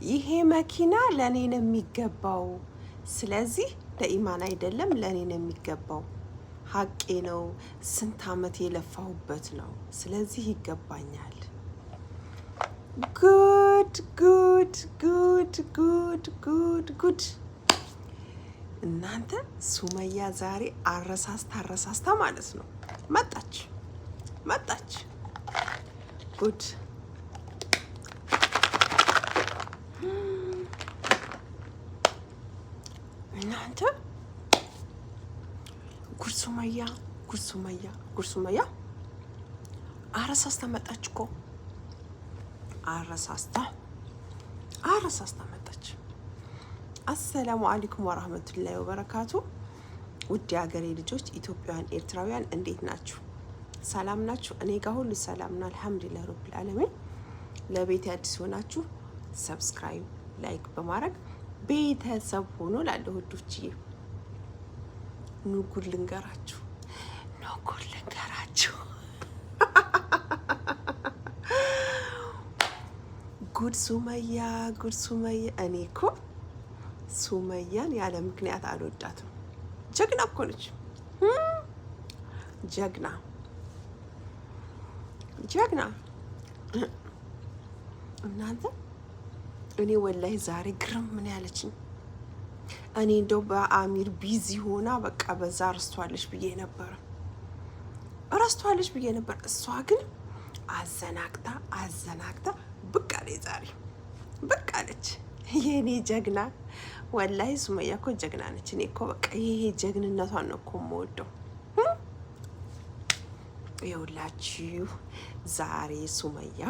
ይሄ መኪና ለኔ ነው የሚገባው። ስለዚህ ለኢማን አይደለም ለኔ ነው የሚገባው። ሀቄ ነው። ስንት አመት የለፋሁበት ነው። ስለዚህ ይገባኛል። ጉድ ጉድ ጉድ ጉድ ጉድ ጉድ። እናንተ ሱመያ ዛሬ አረሳስታ ማለት ነው መጣች። ጉድ እናንተ ጉድ ሱመያ አረሳስታ መጣች እኮ አረሳስታ መጣች። አሰላሙ አለይኩም ወራህመቱላሂ ወበረካቱ። ውድ የሀገሬ ልጆች ኢትዮጵያውያን፣ ኤርትራውያን እንዴት ናችሁ? ሰላም ናችሁ? እኔ ጋር ሁሉ ሰላም ነው አልሐምዱሊላህ ረብል ዓለሚን። ለቤት አዲስ ሆናችሁ ሰብስክራይብ፣ ላይክ በማድረግ ቤተሰብ ሆኖ ላለው ውዶችዬ ኑ ጉድ ልንገራችሁ። ጉድ ሱመያ እኔ እኮ ሱመያን ያለ ምክንያት አልወዳትም። ጀግና እኮ ነች። ጀግና እናንተ እኔ ወላሂ ዛሬ ግርም ምን ያለችኝ እኔ እንደው በአሚር ቢዚ ሆና በቃ በዛ ረስቷለች ብዬ ነበር። እሷ ግን አዘናግታ ብቅ አለች። ዛሬ ብቅ አለች። የኔ ጀግና ወላሂ ሱመያ እኮ ጀግና ነች። እኔ እኮ በቃ ይሄ ጀግንነቷን ነው እኮ የምወደው። ይኸውላችሁ ዛሬ ሱመያ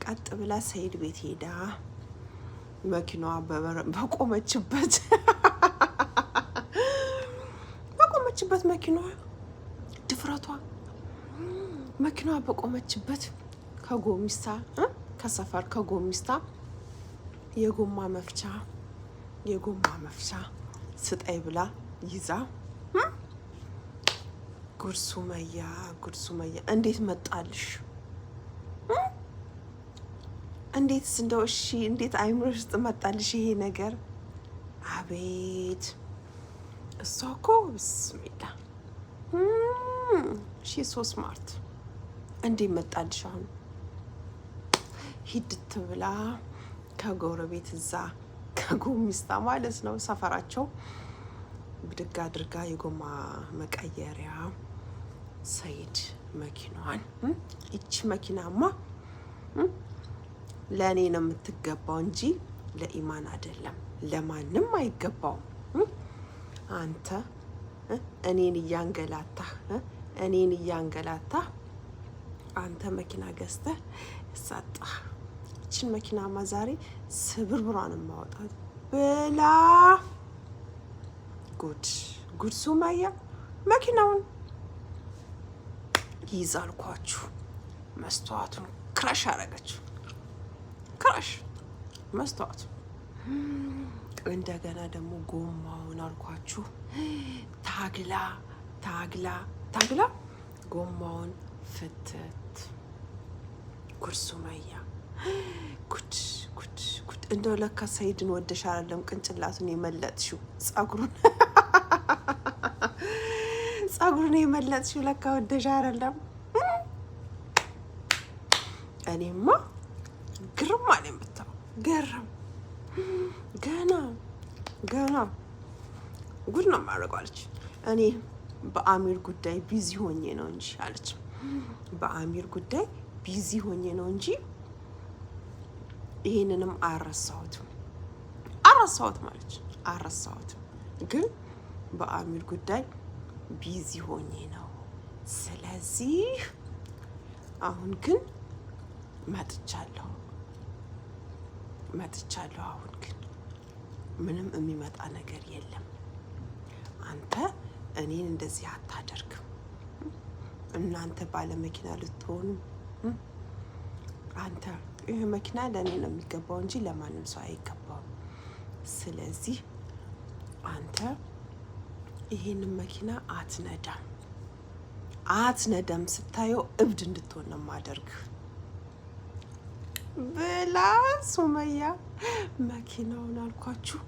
ቀጥ ብላ ሰይድ ቤት ሄዳ መኪናዋ በቆመችበት መኪናዋ ድፍረቷ መኪናዋ በቆመችበት ከሰፈር ከጎሚስታ የጎማ መፍቻ ስጠይ ብላ ይዛ ጉድ ሱመያ እንዴት መጣልሽ? እንዴትስ እንደው እሺ እንዴት አይምሮሽ ውስጥ መጣልሽ ይሄ ነገር? አቤት እሷ እኮ ብስሚላ ሺ ሶ ስማርት። እንዴት መጣልሽ? አሁን ሂድት ብላ ከጎረቤት እዛ ከጎሚስታ ማለት ነው ሰፈራቸው ብድግ አድርጋ የጎማ መቀየሪያ ሰይድ መኪናዋን ይቺ መኪናማ ለእኔ ነው የምትገባው እንጂ ለኢማን አይደለም፣ ለማንም አይገባውም። አንተ እኔን እያንገላታህ አንተ መኪና ገዝተህ ሰጠህ። ይችን መኪናማ ዛሬ ስብርብሯን ማውጣት ብላ ጉድ ሱመያ መኪናውን ይዛልኳችሁ መስተዋቱን ክራሽ አረገችው። መስተዋቱ እንደገና ደግሞ ጎማውን አልኳችሁ ታግላ ጎማውን ፍትት። ጉድ ሱመያ ጉድ እንደው ለካ ሰይድን ወደሽ አይደለም ቅንጭላቱን የመለጥሽው ጸጉሩን የመለጥሽው ለካ ወደሽ አይደለም። እኔማ ግርም አለኝ ብታው ገረም ገና ጉድ ነው የማደርገው አለች። እኔ በአሚር ጉዳይ ቢዚ ሆኜ ነው እንጂ አለች። በአሚር ጉዳይ ቢዚ ሆኜ ነው እንጂ ይሄንንም አረሳሁትም አረሳሁትም ግን በአሚር ጉዳይ ቢዚ ሆኜ ነው። ስለዚህ አሁን ግን መጥቻለሁ። አሁን ግን ምንም የሚመጣ ነገር የለም። አንተ እኔን እንደዚህ አታደርግም። እናንተ ባለ መኪና ልትሆኑ አንተ ይሄ መኪና ለእኔ ነው የሚገባው እንጂ ለማንም ሰው አይገባውም። ስለዚህ አንተ ይሄንን መኪና አትነዳም፣ ስታየው እብድ እንድትሆን ነው ማደርግ ብላ ሱመያ መኪናውን አልኳችሁ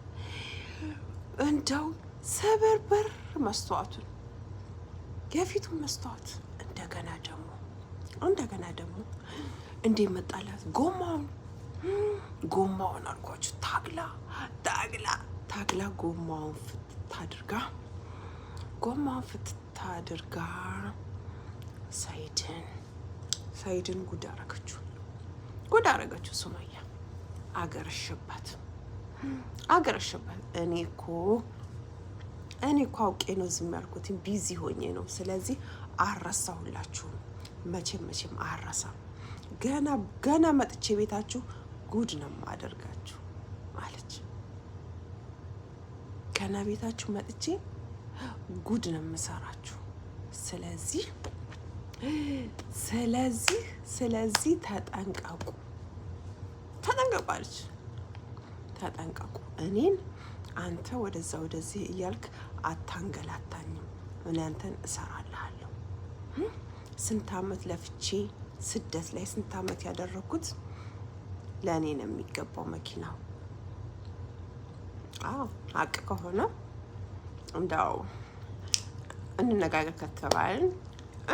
እንደው ሰበርበር መስተዋቱን የፊቱን መስተዋት እንደገና ደግሞ እንዴ መጣላት ጎማውን አልኳችሁ ታግላ ጎማውን ፍትት አድርጋ ሰይድን ጉድ አረገችው ሱመያ። አገረሸባት። እኔ እኮ አውቄ ነው ዝም ያልኩት፣ ቢዚ ሆኜ ነው። ስለዚህ አረሳሁላችሁም፣ መቼም አረሳም። ገና መጥቼ ቤታችሁ ጉድ ነው ማደርጋችሁ አለች። ገና ቤታችሁ መጥቼ ጉድ ነው የምሰራችሁ። ስለዚህ ተጠንቀቁ አለች። ተጠንቀቁ፣ እኔን አንተ ወደዛ ወደዚህ እያልክ አታንገላታኝም። እኔ አንተን እሰራልሃለሁ። ስንት አመት ለፍቼ ስደት ላይ ስንት አመት ያደረኩት ለእኔ ነው የሚገባው መኪናው። ሀቅ ከሆነ እንዳው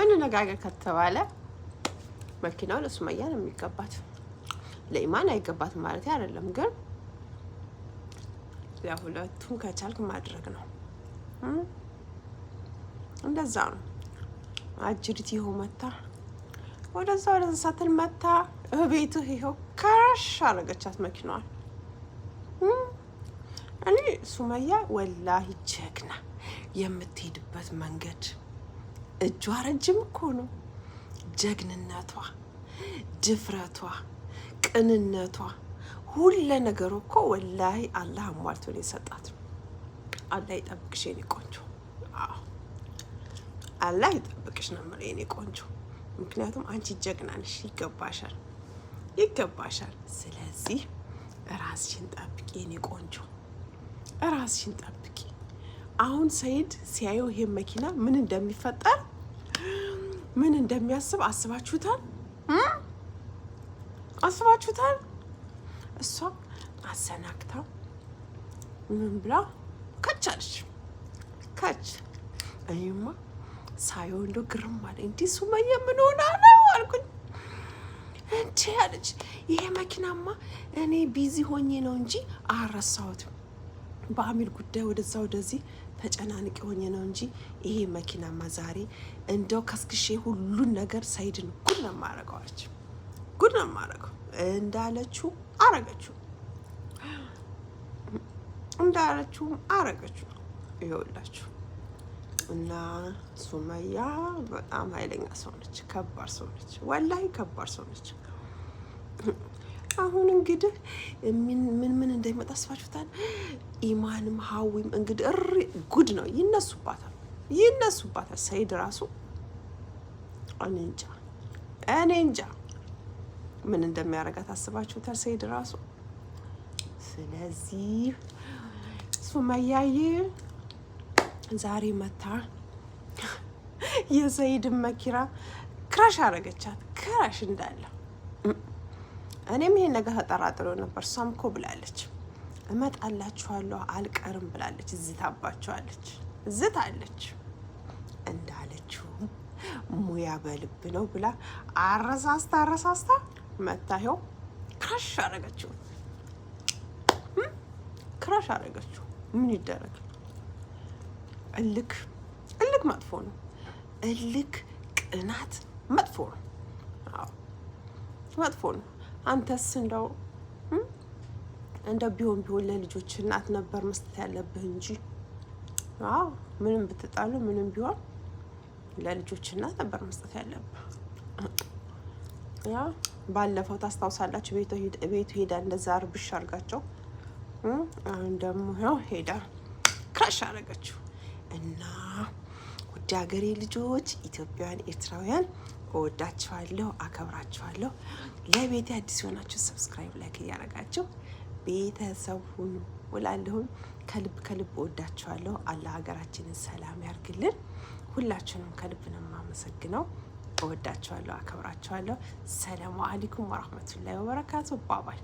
እንነጋገር ከተባለ መኪናው ለሱመያ ነው የሚገባት፣ ለኢማን አይገባትም ማለት አይደለም። ግን ለሁለቱም ከቻልክ ማድረግ ነው። እንደዛ ነው። አጅሪት ይኸው መታ ወደዛ ሳትል መታ ቤቱ ይኸው ካሽ አረገቻት መኪናዋን። እኔ ሱመያ ወላሂ ጀግና፣ የምትሄድበት መንገድ እጇ ረጅም እኮ ነው። ጀግንነቷ፣ ድፍረቷ፣ ቅንነቷ፣ ሁለ ነገሩ እኮ ወላሂ አላህ አሟልቶ ነው የሰጣት። አላህ ይጠብቅሽ የኔ ቆንጆ። አላህ ይጠብቅሽ ነው የምልህ የኔ ቆንጆ። ምክንያቱም አንቺ ጀግና ነሽ፣ ይገባሻል። ስለዚህ ራስሽን ጠብቂ የኔ ቆንጆ፣ ራስሽን ጠብቂ። አሁን ሰይድ ሲያየው ይሄን መኪና ምን እንደሚፈጠር ምን እንደሚያስብ አስባችሁታል? እሷ አሰናክታ ምን ብላ ከቻለች እኔማ ሳየው እንደው ግርም አለ። እንዲህ ሱመያ ምን ሆና ነው አልኩኝ። እንዴ አለች። ይሄ መኪናማ እኔ ቢዚ ሆኜ ነው እንጂ አረሳሁትም። በአሚል ጉዳይ ወደዛ ወደዚህ ተጨናንቄ ሆኜ ነው እንጂ ይሄ መኪናማ ዛሬ እንደው ከስክሼ ሁሉን ነገር ሰይድን ጉድ ነው የማረገው አለች። ጉድ ነው የማረገው እንዳለችው አረገችው። ይኸውላችሁ እና ሱመያ በጣም ኃይለኛ ሰው ነች፣ ከባድ ሰው ነች፣ ወላሂ ከባድ ሰው ነች። አሁን እንግዲህ ምን እንደሚመጣ አስባችሁታል? ኢማንም ሀዊም እንግዲህ ጉድ ነው፣ ይነሱባታል። ሰይድ ራሱ እኔ እንጃ ምን እንደሚያደርጋት አስባችሁታል? ሰይድ ራሱ። ስለዚህ ሱመያዬ ዛሬ መታ የሰይድን መኪና ክራሽ አረገቻት። ክራሽ እንዳለ እኔም ይሄን ነገር ተጠራጥሮ ነበር። እሷም እኮ ብላለች እመጣላችኋለሁ አልቀርም ብላለች። ዝታለች እንዳለችው ሙያ በልብ ነው ብላ አረሳስታ መታ ይኸው ክራሽ አረገችው። ምን ይደረግ? እልክ መጥፎ ነው። ቅናት መጥፎ ነው። መጥፎ ነው። አንተስ እንደው ቢሆን ለልጆች እናት ነበር መስጠት ያለብህ እንጂ ምንም ብትጣሉ ምንም ቢሆን ለልጆች እናት ነበር መስጠት ያለብህ። ባለፈው ታስታውሳላችሁ፣ ቤቱ ሄዳ እንደዛ አርብሽ አርጋቸው። አሁን ደግሞ ሄዳ ክራሽ አረገችው። እና ውድ ሀገሬ ልጆች ኢትዮጵያውያን፣ ኤርትራውያን እወዳችኋለሁ፣ አከብራችኋለሁ። ለቤቴ አዲስ የሆናችሁ ሰብስክራይብ፣ ላይክ እያደረጋችሁ ቤተሰብ ሁኑ እላለሁ። ከልብ እወዳችኋለሁ። አላህ ሀገራችንን ሰላም ያርግልን። ሁላችሁንም ከልብ ነው የማመሰግነው። እወዳችኋለሁ፣ አከብራችኋለሁ። ሰላሙ አለይኩም ወራህመቱላሂ ወበረካቱ። ባባይ